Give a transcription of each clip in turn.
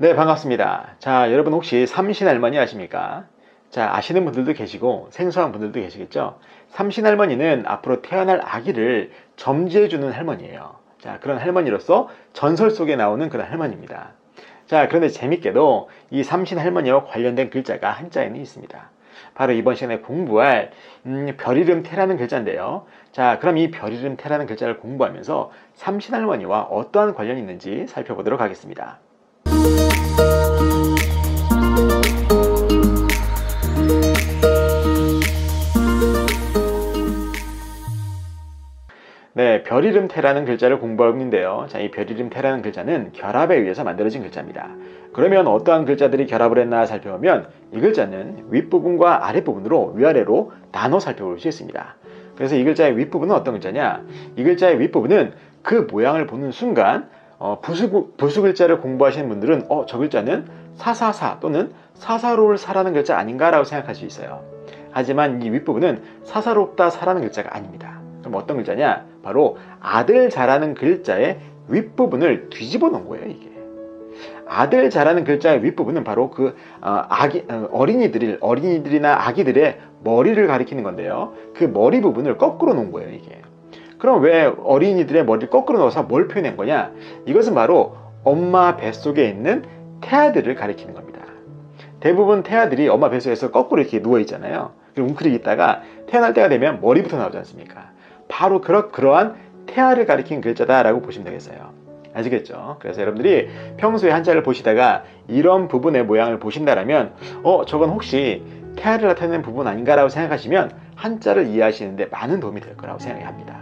네, 반갑습니다. 자, 여러분 혹시 삼신할머니 아십니까? 자, 아시는 분들도 계시고 생소한 분들도 계시겠죠? 삼신할머니는 앞으로 태어날 아기를 점지해주는 할머니예요. 자, 그런 할머니로서 전설 속에 나오는 그런 할머니입니다. 자, 그런데 재밌게도 이 삼신할머니와 관련된 글자가 한자에는 있습니다. 바로 이번 시간에 공부할 별이름 태라는 글자인데요. 자, 그럼 이 별이름 태라는 글자를 공부하면서 삼신할머니와 어떠한 관련이 있는지 살펴보도록 하겠습니다. 네, 별이름 태라는 글자를 공부하고 있는데요. 자, 이 별이름 태라는 글자는 결합에 의해서 만들어진 글자입니다. 그러면 어떠한 글자들이 결합을 했나 살펴보면 이 글자는 윗부분과 아랫부분으로 위아래로 나눠 살펴볼 수 있습니다. 그래서 이 글자의 윗부분은 어떤 글자냐? 이 글자의 윗부분은 그 모양을 보는 순간 부수 글자를 공부하시는 분들은 저 글자는 사사사 또는 사사로울 사라는 글자 아닌가라고 생각할 수 있어요. 하지만 이 윗부분은 사사롭다 사라는 글자가 아닙니다. 그럼 어떤 글자냐? 바로 아들 자라는 글자의 윗부분을 뒤집어 놓은 거예요. 이게 아들 자라는 글자의 윗부분은 바로 그 어린이들이나 아기들의 머리를 가리키는 건데요. 그 머리 부분을 거꾸로 놓은 거예요. 이게 그럼 왜 어린이들의 머리를 거꾸로 넣어서 뭘 표현한 거냐? 이것은 바로 엄마 뱃속에 있는 태아들을 가리키는 겁니다. 대부분 태아들이 엄마 뱃속에서 거꾸로 이렇게 누워 있잖아요. 그리고 웅크리고 있다가 태어날 때가 되면 머리부터 나오지 않습니까? 바로 그러한 태아를 가리키는 글자다라고 보시면 되겠어요. 아시겠죠? 그래서 여러분들이 평소에 한자를 보시다가 이런 부분의 모양을 보신다라면 저건 혹시 태아를 나타내는 부분 아닌가라고 생각하시면 한자를 이해하시는데 많은 도움이 될 거라고 생각합니다.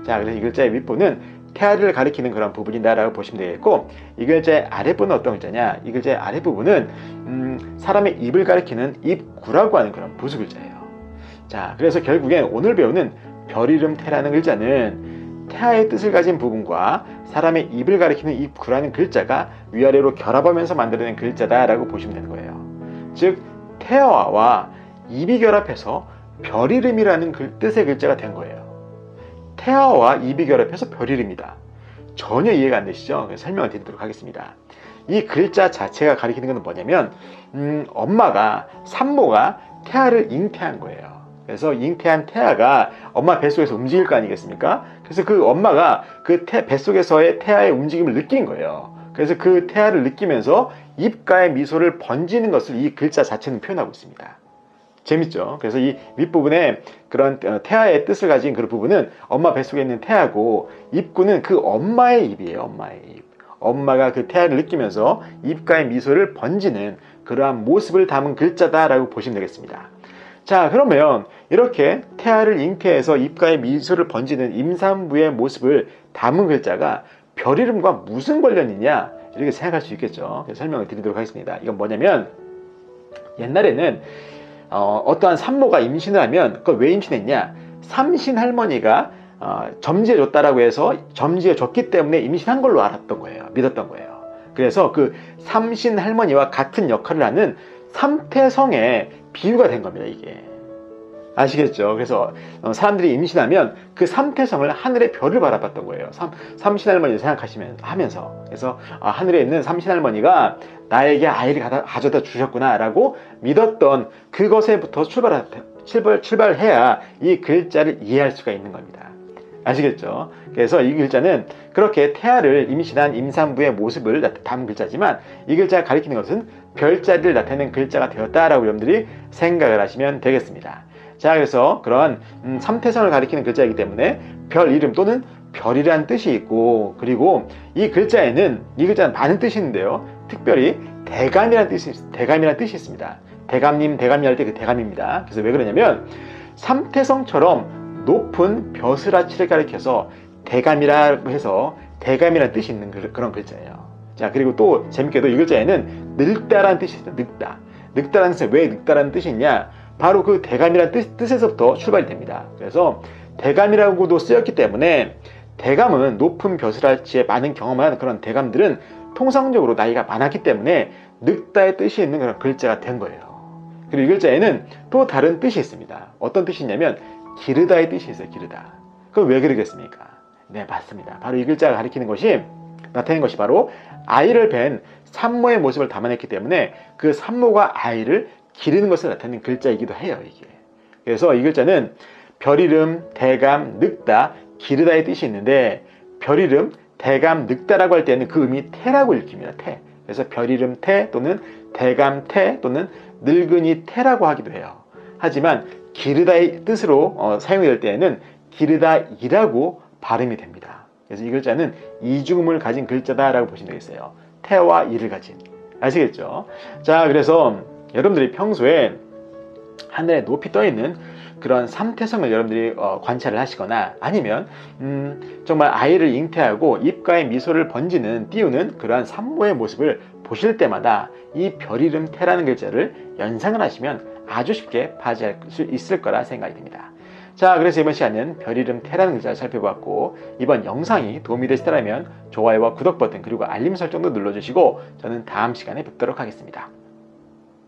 자, 그래서 이 글자의 윗부분은 태아를 가리키는 그런 부분이다라고 보시면 되겠고, 이 글자의 아랫부분은 어떤 글자냐? 이 글자의 아랫부분은 사람의 입을 가리키는 입구라고 하는 그런 부수 글자예요. 자, 그래서 결국엔 오늘 배우는 별이름 태라는 글자는 태아의 뜻을 가진 부분과 사람의 입을 가리키는 입구라는 글자가 위아래로 결합하면서 만들어낸 글자다라고 보시면 되는 거예요. 즉 태아와 입이 결합해서 별이름이라는 뜻의 글자가 된 거예요. 태아와 입이 결합해서 별이름이다. 전혀 이해가 안 되시죠? 설명을 드리도록 하겠습니다. 이 글자 자체가 가리키는 것은 뭐냐면 산모가 태아를 잉태한 거예요. 그래서 잉태한 태아가 엄마 뱃속에서 움직일 거 아니겠습니까? 그래서 그 엄마가 그 뱃속에서의 태아의 움직임을 느낀 거예요. 그래서 그 태아를 느끼면서 입가에 미소를 번지는 것을 이 글자 자체는 표현하고 있습니다. 재밌죠? 그래서 이 윗부분에 그런 태아의 뜻을 가진 그 부분은 엄마 뱃속에 있는 태아고, 입구는 그 엄마의 입이에요. 엄마의 입. 엄마가 그 태아를 느끼면서 입가에 미소를 번지는 그러한 모습을 담은 글자다라고 보시면 되겠습니다. 자, 그러면 이렇게 태아를 잉태해서 입가에 미소를 번지는 임산부의 모습을 담은 글자가 별이름과 무슨 관련이냐? 이렇게 생각할 수 있겠죠. 설명을 드리도록 하겠습니다. 이건 뭐냐면 옛날에는 어떠한 산모가 임신을 하면 그걸 왜 임신했냐? 삼신할머니가 점지해줬다라고 해서 점지해줬기 때문에 임신한 걸로 알았던 거예요. 믿었던 거예요. 그래서 그 삼신할머니와 같은 역할을 하는 삼태성의 비유가 된 겁니다. 이게 아시겠죠? 그래서 사람들이 임신하면 그 삼태성을 하늘의 별을 바라봤던 거예요. 삼신할머니를 생각하면서 그래서 하늘에 있는 삼신할머니가 나에게 아이를 가져다 주셨구나 라고 믿었던 그것에부터 출발해야 이 글자를 이해할 수가 있는 겁니다. 아시겠죠? 그래서 이 글자는 그렇게 태아를 임신한 임산부의 모습을 담은 글자지만 이 글자가 가리키는 것은 별자리를 나타내는 글자가 되었다라고 여러분들이 생각을 하시면 되겠습니다. 자, 그래서 그런 삼태성을 가리키는 글자이기 때문에 별 이름 또는 별이라는 뜻이 있고, 그리고 이 글자는 많은 뜻이 있는데요. 특별히 대감이라는 뜻이 있습니다. 대감님 할 때 그 대감입니다. 그래서 왜 그러냐면 삼태성처럼 높은 벼슬아치를 가리켜서 대감이라고 해서 대감이라는 뜻이 있는 그런 글자예요. 자, 그리고 또 재밌게도 이 글자에는 늙다라는 뜻이 있어요. 늙다라는 뜻은 왜 늙다라는 뜻이 있냐? 바로 그 대감이라는 뜻에서부터 출발이 됩니다. 그래서 대감이라고도 쓰였기 때문에 대감은 높은 벼슬아치에 많은 경험을 그런 대감들은 통상적으로 나이가 많았기 때문에 늙다의 뜻이 있는 그런 글자가 된 거예요. 그리고 이 글자에는 또 다른 뜻이 있습니다. 어떤 뜻이 있냐면 기르다의 뜻이 있어요. 기르다. 그럼 왜 그러겠습니까? 네, 맞습니다. 바로 이 글자가 가리키는 것이 나타낸 것이 바로 아이를 뵌 산모의 모습을 담아냈기 때문에 그 산모가 아이를 기르는 것을 나타내는 글자이기도 해요. 이게. 그래서 이 글자는 별이름, 대감, 늙다, 기르다의 뜻이 있는데 별이름, 대감, 늙다라고 할 때는 그 음이 태라고 읽힙니다. 태. 그래서 별이름 태 또는 대감 태 또는 늙은이 태라고 하기도 해요. 하지만 기르다의 뜻으로 사용이 될 때에는 기르다이라고 발음이 됩니다. 그래서 이 글자는 이중음을 가진 글자다라고 보시면 되겠어요. 태와 이를 가진. 아시겠죠? 자, 그래서 여러분들이 평소에 하늘에 높이 떠있는 그런 삼태성을 여러분들이 관찰을 하시거나 아니면 정말 아이를 잉태하고 입가에 미소를 번지는 띄우는 그러한 산모의 모습을 보실 때마다 이 별이름 태라는 글자를 연상을 하시면 아주 쉽게 파악할 수 있을 거라 생각이 듭니다. 자, 그래서 이번 시간은 별이름 태라는 글자를 살펴봤고 이번 영상이 도움이 되시다면 좋아요와 구독 버튼 그리고 알림 설정도 눌러주시고 저는 다음 시간에 뵙도록 하겠습니다.